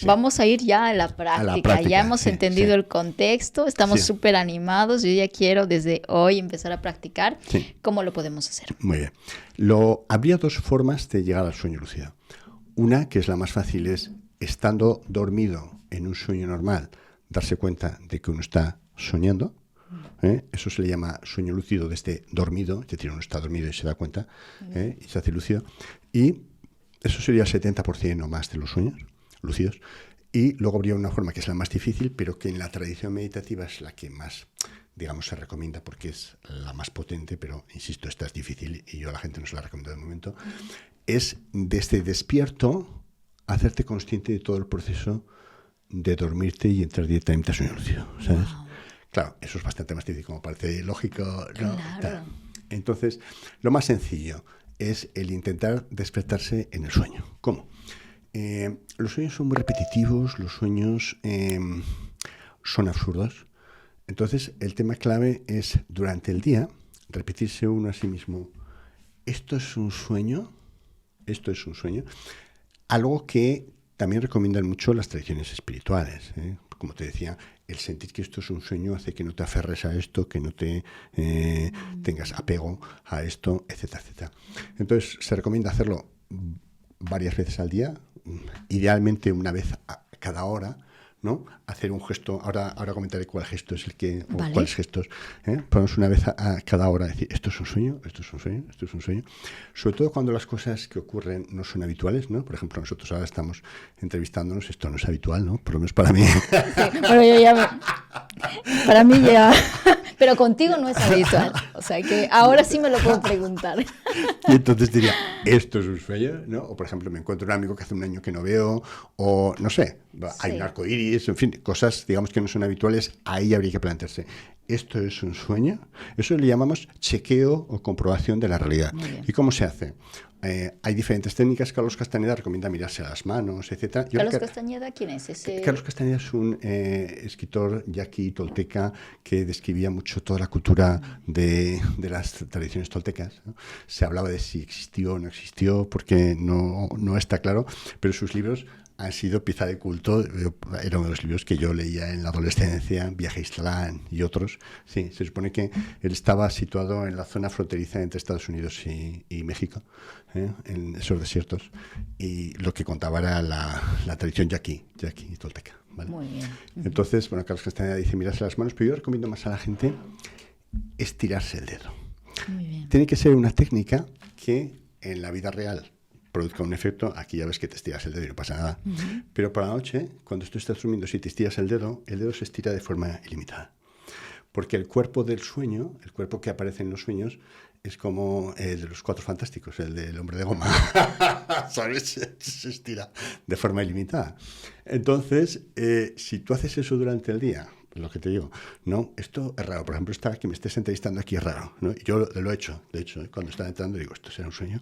sí. Vamos a ir ya a la práctica. Ya hemos entendido el contexto, estamos súper animados. Yo ya quiero desde hoy empezar a practicar. Sí. ¿Cómo lo podemos hacer? Muy bien. Habría dos formas de llegar al sueño lúcido. Una, que es la más fácil, es estando dormido en un sueño normal, darse cuenta de que uno está soñando. Eso se le llama sueño lúcido desde dormido, es decir, uno está dormido y se da cuenta y se hace lúcido. Y eso sería el 70% o más de los sueños lúcidos. Y luego habría una forma que es la más difícil, pero que en la tradición meditativa es la que más, digamos, se recomienda porque es la más potente, pero insisto, esta es difícil y yo a la gente no se la recomiendo de momento. Es desde despierto hacerte consciente de todo el proceso de dormirte y entrar directamente a sueño lúcido, ¿sabes? Wow. Claro, eso es bastante más difícil, como parece lógico, ¿no? Claro. Entonces, lo más sencillo es el intentar despertarse en el sueño. ¿Cómo? Los sueños son muy repetitivos, los sueños son absurdos. Entonces, el tema clave es, durante el día, repetirse uno a sí mismo, ¿esto es un sueño? ¿Esto es un sueño? Algo que también recomiendan mucho las tradiciones espirituales, ¿eh? Como te decía, el sentir que esto es un sueño hace que no te aferres a esto, que no te tengas apego a esto, etcétera, etcétera. Entonces, se recomienda hacerlo varias veces al día, idealmente una vez a cada hora, ¿no? Hacer un gesto, ahora comentaré cuál gesto es el que, o vale. cuáles gestos, ponemos una vez a cada hora, decir, esto es un sueño, esto es un sueño, esto es un sueño, sobre todo cuando las cosas que ocurren no son habituales, ¿no? Por ejemplo, nosotros ahora estamos entrevistándonos, esto no es habitual, ¿no? Por lo menos para mí. Sí, bueno, yo ya para mí ya, pero contigo no es habitual, o sea que ahora sí me lo puedo preguntar. Y entonces diría, esto es un sueño, ¿no? O por ejemplo, me encuentro un amigo que hace un año que no veo, o no sé, hay un arco iris, en fin, cosas, digamos, que no son habituales, ahí habría que plantearse, ¿esto es un sueño? Eso le llamamos chequeo o comprobación de la realidad. ¿Y cómo se hace? Hay diferentes técnicas. Carlos Castaneda recomienda mirarse a las manos, etc. ¿Carlos Castañeda quién es? Carlos Castaneda es un escritor yaqui tolteca que describía mucho toda la cultura de las tradiciones toltecas, ¿no? Se hablaba de si existió o no existió, porque no está claro, pero sus libros han sido pieza de culto. Era uno de los libros que yo leía en la adolescencia, Viaje a Ixtlán y otros. Sí, se supone que él estaba situado en la zona fronteriza entre Estados Unidos y México, en esos desiertos, y lo que contaba era la tradición yaqui y tolteca, ¿vale? Muy bien. Entonces, bueno, Carlos Castaneda dice mirarse las manos, pero yo recomiendo más a la gente estirarse el dedo. Muy bien. Tiene que ser una técnica que en la vida real produzca un efecto. Aquí ya ves que te estiras el dedo y no pasa nada. Pero por la noche, cuando tú estás durmiendo, si te estiras el dedo se estira de forma ilimitada. Porque el cuerpo del sueño, el cuerpo que aparece en los sueños, es como el de los Cuatro Fantásticos, el del hombre de goma. ¿Sabes? Se estira de forma ilimitada. Entonces, si tú haces eso durante el día, lo que te digo, no, esto es raro. Por ejemplo, que me estés entrevistando aquí es raro, ¿no? Yo lo he hecho, de hecho, cuando estaba entrando digo, ¿esto será un sueño?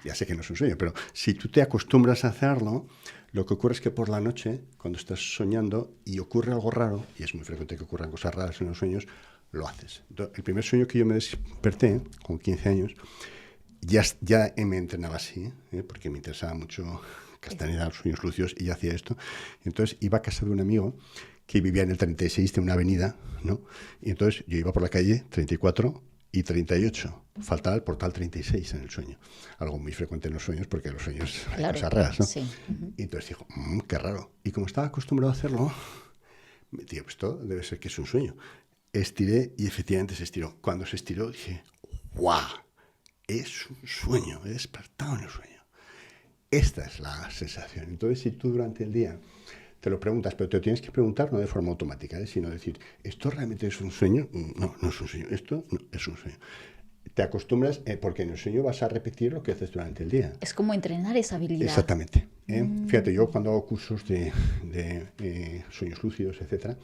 Ya sé que no es un sueño, pero si tú te acostumbras a hacerlo, lo que ocurre es que por la noche, cuando estás soñando y ocurre algo raro, y es muy frecuente que ocurran cosas raras en los sueños, lo haces. Entonces, el primer sueño que yo me desperté, con 15 años, ya me entrenaba así, porque me interesaba mucho Castaneda, los sueños lúcidos, y ya hacía esto. Entonces iba a casa de un amigo que vivía en el 36 de una avenida, ¿no? Y entonces yo iba por la calle 34 y 38. Faltaba el portal 36 en el sueño. Algo muy frecuente en los sueños, porque en los sueños hay cosas raras, ¿no? Sí. Y entonces dijo, qué raro. Y como estaba acostumbrado a hacerlo, me dije, pues esto debe ser que es un sueño. Estiré y efectivamente se estiró. Cuando se estiró dije, ¡guau! Es un sueño, he despertado en el sueño. Esta es la sensación. Entonces, si tú durante el día te lo preguntas, pero te lo tienes que preguntar no de forma automática, sino decir, ¿esto realmente es un sueño? No, no es un sueño. Esto no es un sueño. Te acostumbras, porque en el sueño vas a repetir lo que haces durante el día. Es como entrenar esa habilidad. Exactamente. Fíjate, yo cuando hago cursos de sueños lúcidos, etcétera,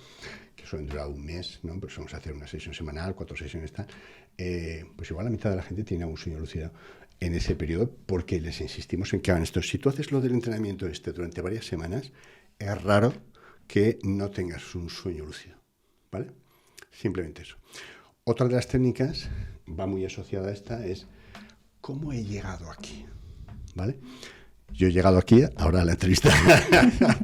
que suelen durar un mes, ¿no? Pues vamos a hacer una sesión semanal, 4 sesiones, pues igual la mitad de la gente tiene un sueño lúcido en ese periodo, porque les insistimos en que hagan esto. Si tú haces lo del entrenamiento durante varias semanas, es raro que no tengas un sueño lúcido, ¿vale? Simplemente eso. Otra de las técnicas, va muy asociada a esta, es ¿cómo he llegado aquí? ¿Vale? Yo he llegado aquí, ahora a la entrevista,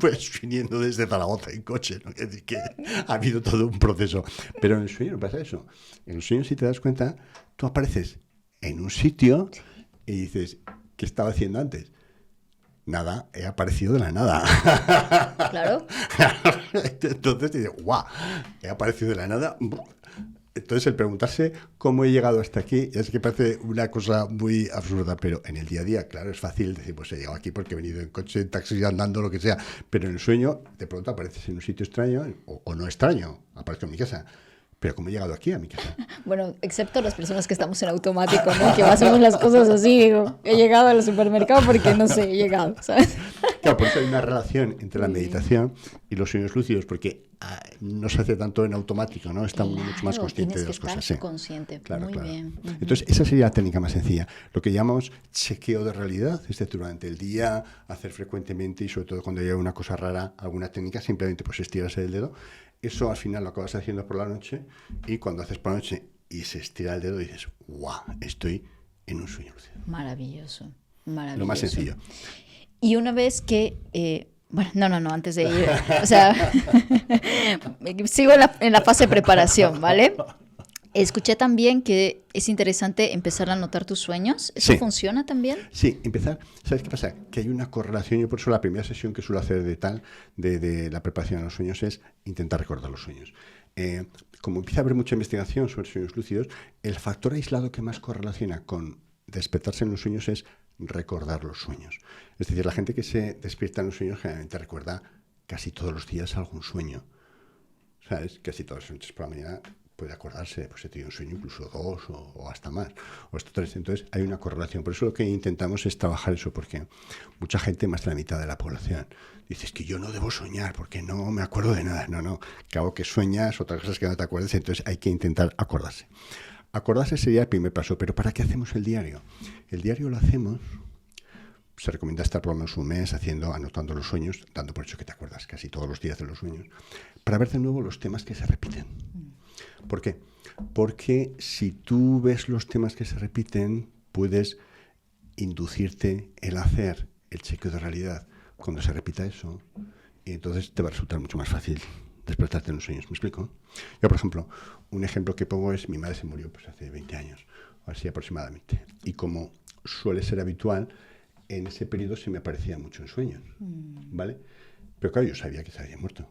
pues viniendo desde Zaragoza en coche, ¿no? Es decir, que ha habido todo un proceso. Pero en el sueño no pasa eso. En el sueño, si te das cuenta, tú apareces en un sitio y dices, ¿qué estaba haciendo antes? Nada, he aparecido de la nada. Claro. Entonces dices, guau, he aparecido de la nada. Entonces, el preguntarse cómo he llegado hasta aquí es que parece una cosa muy absurda, pero en el día a día, claro, es fácil decir, pues he llegado aquí porque he venido en coche, en taxi, andando, lo que sea, pero en el sueño, de pronto apareces en un sitio extraño o no extraño, aparezco en mi casa. Pero ¿cómo he llegado aquí a mi casa? Bueno, excepto las personas que estamos en automático, ¿no? Que hacemos las cosas así, digo, he llegado al supermercado porque no sé, he llegado, ¿sabes? Claro, por eso hay una relación entre la meditación y los sueños lúcidos, porque no se hace tanto en automático, ¿no? Estamos mucho más conscientes de las cosas. Tienes que estar consciente, claro, muy claro. bien. Entonces, esa sería la técnica más sencilla. Lo que llamamos chequeo de realidad, es decir, durante el día, hacer frecuentemente y sobre todo cuando llega una cosa rara, alguna técnica, simplemente pues estiras el dedo. Eso al final lo acabas haciendo por la noche y cuando haces por la noche y se estira el dedo dices, ¡guau! Estoy en un sueño lúcido. Maravilloso, maravilloso. Lo más sencillo. Y una vez que... bueno, no, antes de ir, o sea, sigo en la fase de preparación, ¿vale? Escuché también que es interesante empezar a anotar tus sueños. ¿Eso Sí. funciona también? Sí, empezar. ¿Sabes qué pasa? Que hay una correlación. Yo por eso la primera sesión que suelo hacer de la preparación a los sueños es intentar recordar los sueños. Como empieza a haber mucha investigación sobre sueños lúcidos, el factor aislado que más correlaciona con despertarse en los sueños es recordar los sueños. Es decir, la gente que se despierta en los sueños generalmente recuerda casi todos los días algún sueño. ¿Sabes? Casi todas las noches por la mañana puede acordarse, pues he tenido un sueño, incluso dos o hasta más, o hasta tres. Entonces hay una correlación. Por eso lo que intentamos es trabajar eso, porque mucha gente, más de la mitad de la población, dice, es que yo no debo soñar porque no me acuerdo de nada. No, claro que sueñas, otras cosas que no te acuerdas, entonces hay que intentar acordarse. Acordarse sería el primer paso, pero ¿para qué hacemos el diario? El diario lo hacemos, se recomienda estar por lo menos un mes anotando los sueños, dando por hecho que te acuerdas casi todos los días de los sueños, para ver de nuevo los temas que se repiten. ¿Por qué? Porque si tú ves los temas que se repiten, puedes inducirte el hacer el chequeo de realidad cuando se repita eso, y entonces te va a resultar mucho más fácil despertarte en los sueños. ¿Me explico? Yo, por ejemplo, un ejemplo que pongo es, mi madre se murió pues hace 20 años, o así aproximadamente, y como suele ser habitual, en ese periodo se me aparecía mucho en sueños, ¿vale? Pero claro, yo sabía que se había muerto.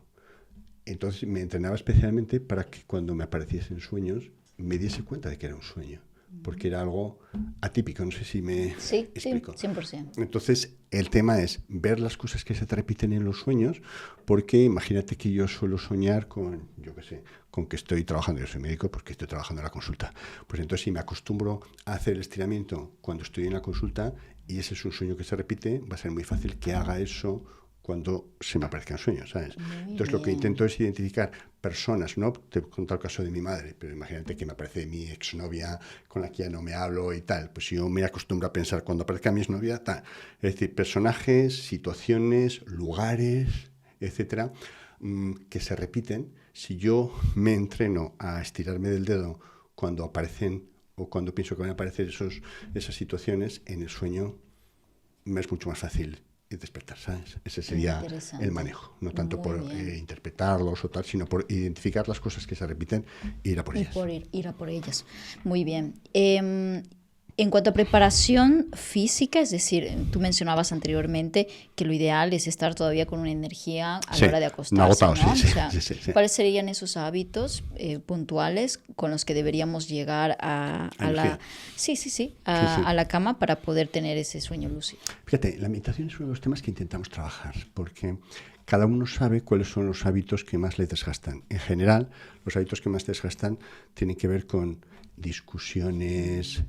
Entonces me entrenaba especialmente para que cuando me apareciese en sueños me diese cuenta de que era un sueño, porque era algo atípico, no sé si me explico. Sí, 100%. Entonces el tema es ver las cosas que se te repiten en los sueños, porque imagínate que yo suelo soñar con, yo qué sé, con que estoy trabajando, yo soy médico porque estoy trabajando en la consulta, pues entonces si me acostumbro a hacer el estiramiento cuando estoy en la consulta y ese es un sueño que se repite, va a ser muy fácil que haga eso cuando se me aparezcan sueños, ¿sabes? Entonces lo que intento es identificar personas, ¿no? Te he contado el caso de mi madre, pero imagínate que me aparece mi exnovia con la que ya no me hablo y tal, pues yo me acostumbro a pensar cuando aparezca mi exnovia, tal. Es decir, personajes, situaciones, lugares, etcétera, que se repiten. Si yo me entreno a estirarme del dedo cuando aparecen o cuando pienso que van a aparecer esas situaciones, en el sueño me es mucho más fácil despertar, ¿sabes? Ese sería el manejo, no tanto por interpretarlos o tal, sino por identificar las cosas que se repiten e ir a por ellas. Ir a por ellas. Muy bien. En cuanto a preparación física, es decir, tú mencionabas anteriormente que lo ideal es estar todavía con una energía a la hora de acostarse, agotado, ¿no? Sí. ¿Cuáles serían esos hábitos puntuales con los que deberíamos llegar a la cama para poder tener ese sueño lúcido? Fíjate, la meditación es uno de los temas que intentamos trabajar, porque cada uno sabe cuáles son los hábitos que más le desgastan. En general, los hábitos que más desgastan tienen que ver con discusiones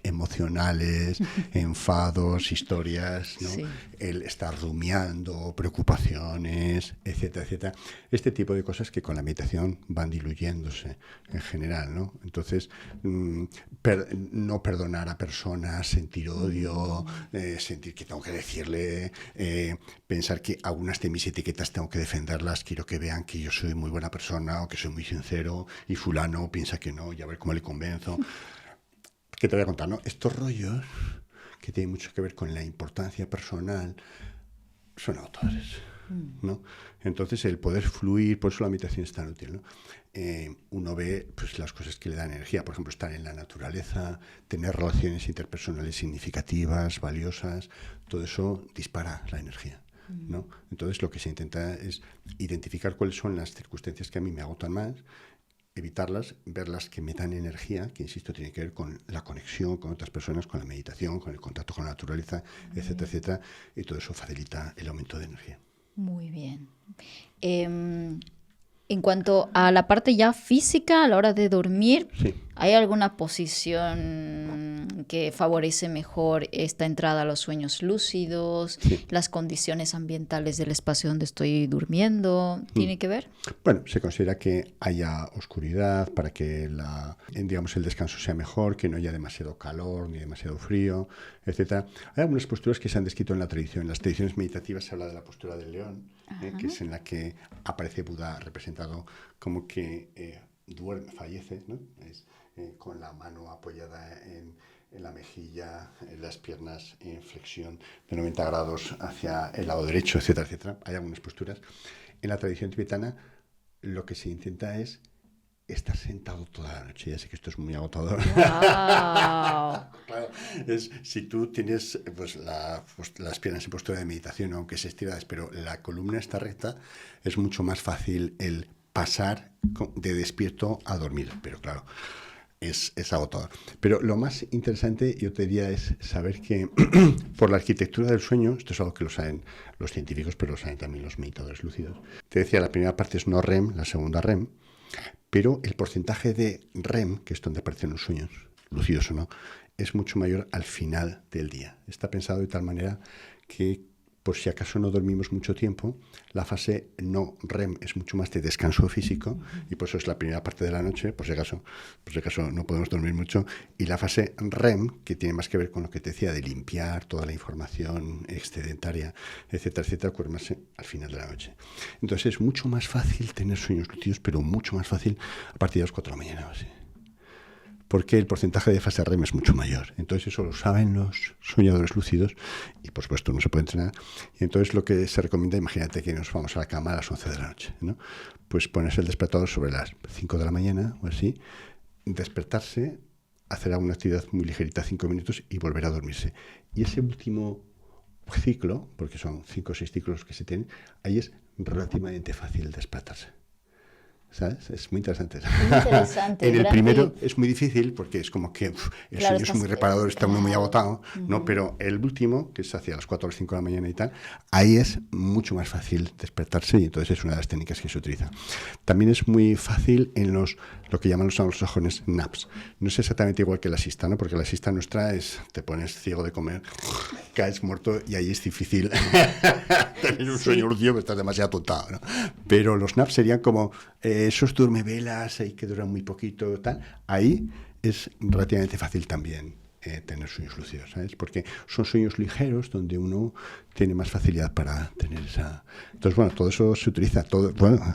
emocionales, enfados, historias, ¿no? Sí. El estar rumiando, preocupaciones, etcétera, etcétera. Este tipo de cosas que con la meditación van diluyéndose en general, ¿no? Entonces, no perdonar a personas, sentir odio, sentir que tengo que decirle, pensar que algunas de mis etiquetas tengo que defenderlas, quiero que vean que yo soy muy buena persona o que soy muy sincero y fulano piensa que no y a ver cómo le convenzo. ¿Qué te voy a contar, no? Estos rollos que tienen mucho que ver con la importancia personal, son agotadores, ¿no? Entonces, el poder fluir, por eso la meditación es tan útil, ¿no? Uno ve pues, las cosas que le dan energía, por ejemplo, estar en la naturaleza, tener relaciones interpersonales significativas, valiosas, todo eso dispara la energía, ¿no? Entonces, lo que se intenta es identificar cuáles son las circunstancias que a mí me agotan más, evitarlas, ver las que me dan energía, que insisto, tiene que ver con la conexión con otras personas, con la meditación, con el contacto con la naturaleza, etcétera, etcétera, y todo eso facilita el aumento de energía. Muy bien. En cuanto a la parte ya física, a la hora de dormir, Sí. ¿hay alguna posición que favorece mejor esta entrada a los sueños lúcidos? Sí. ¿Las condiciones ambientales del espacio donde estoy durmiendo? ¿Tiene que ver? Bueno, se considera que haya oscuridad para que digamos, el descanso sea mejor, que no haya demasiado calor ni demasiado frío, etcétera. Hay algunas posturas que se han descrito en la tradición. En las tradiciones meditativas se habla de la postura del león, que es en la que aparece Buda representado como que duerme, fallece, ¿no? Es, con la mano apoyada en la mejilla, en las piernas en flexión de 90 grados hacia el lado derecho, etcétera, etcétera. Hay algunas posturas. En la tradición tibetana lo que se intenta es estar sentado toda la noche. Ya sé que esto es muy agotador. ¡Wow! Claro, si tú tienes pues, las piernas en postura de meditación, aunque se estiradas, pero la columna está recta, es mucho más fácil el pasar de despierto a dormir. Pero claro, es agotador. Pero lo más interesante, yo te diría, es saber que por la arquitectura del sueño, esto es algo que lo saben los científicos, pero lo saben también los meditadores lúcidos. Te decía, la primera parte es no REM, la segunda REM, pero el porcentaje de REM, que es donde aparecen los sueños, lúcidos o no, es mucho mayor al final del día. Está pensado de tal manera que, por si acaso no dormimos mucho tiempo, la fase no REM es mucho más de descanso físico, y por eso es la primera parte de la noche, por si acaso no podemos dormir mucho, y la fase REM, que tiene más que ver con lo que te decía, de limpiar toda la información excedentaria, etcétera, etcétera, ocurre más al final de la noche. Entonces es mucho más fácil tener sueños lúcidos, pero mucho más fácil a partir de las 4 de la mañana o así, porque el porcentaje de fase REM es mucho mayor. Entonces eso lo saben los soñadores lúcidos y por supuesto no se puede entrenar. Y entonces lo que se recomienda, imagínate que nos vamos a la cama a las 11 de la noche, ¿no? Pues ponerse el despertador sobre las 5 de la mañana o así, despertarse, hacer alguna actividad muy ligerita, 5 minutos y volver a dormirse. Y ese último ciclo, porque son 5 o 6 ciclos que se tienen, ahí es relativamente fácil despertarse. ¿Sabes? Es muy interesante. Muy interesante. En el primero es muy difícil porque es como que el sueño es muy reparador, está uno muy agotado, ¿no? Pero el último, que es hacia las 4 o las 5 de la mañana y tal, ahí es mucho más fácil despertarse y entonces es una de las técnicas que se utiliza. También es muy fácil en lo que llaman los anglosajones naps. No es exactamente igual que la siesta, ¿no? Porque la siesta nuestra es, te pones ciego de comer, caes muerto y ahí es difícil tener un sueño lúcido porque estás demasiado tontado, ¿no? Pero los naps serían como esos duermevelas ahí que duran muy poquito, tal. Ahí es relativamente fácil también tener sueños lúcidos, ¿sabes? Porque son sueños ligeros donde uno tiene más facilidad para tener esa... Entonces, bueno, todo eso se utiliza,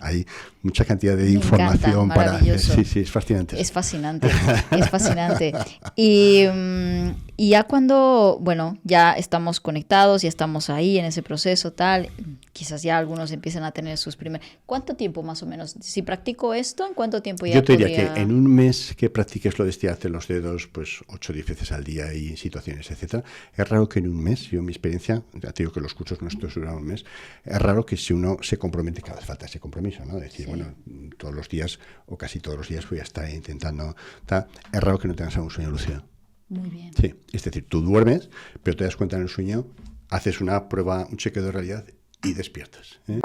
hay mucha cantidad de información para... Sí, es fascinante. Es fascinante, es fascinante. Y ya cuando, bueno, ya estamos conectados, ya estamos ahí en ese proceso, tal, quizás ya algunos empiezan a tener sus primeros... ¿Cuánto tiempo más o menos? Si practico esto, ¿en cuánto tiempo ya Yo te diría podría... que en un mes que practiques lo de estirarte los dedos, pues 8 o 10 veces al día y situaciones, etcétera, es raro que en un mes, yo en mi experiencia, ya te digo que los cursos nuestros duran un mes, es raro que si uno se compromete, que hace falta ese compromiso, ¿no? Decir, bueno, todos los días o casi todos los días voy a estar intentando, tal, es raro que no tengas algún sueño lúcido. Muy bien. Sí, es decir, tú duermes, pero te das cuenta en el sueño, haces una prueba, un chequeo de realidad y despiertas, ¿eh?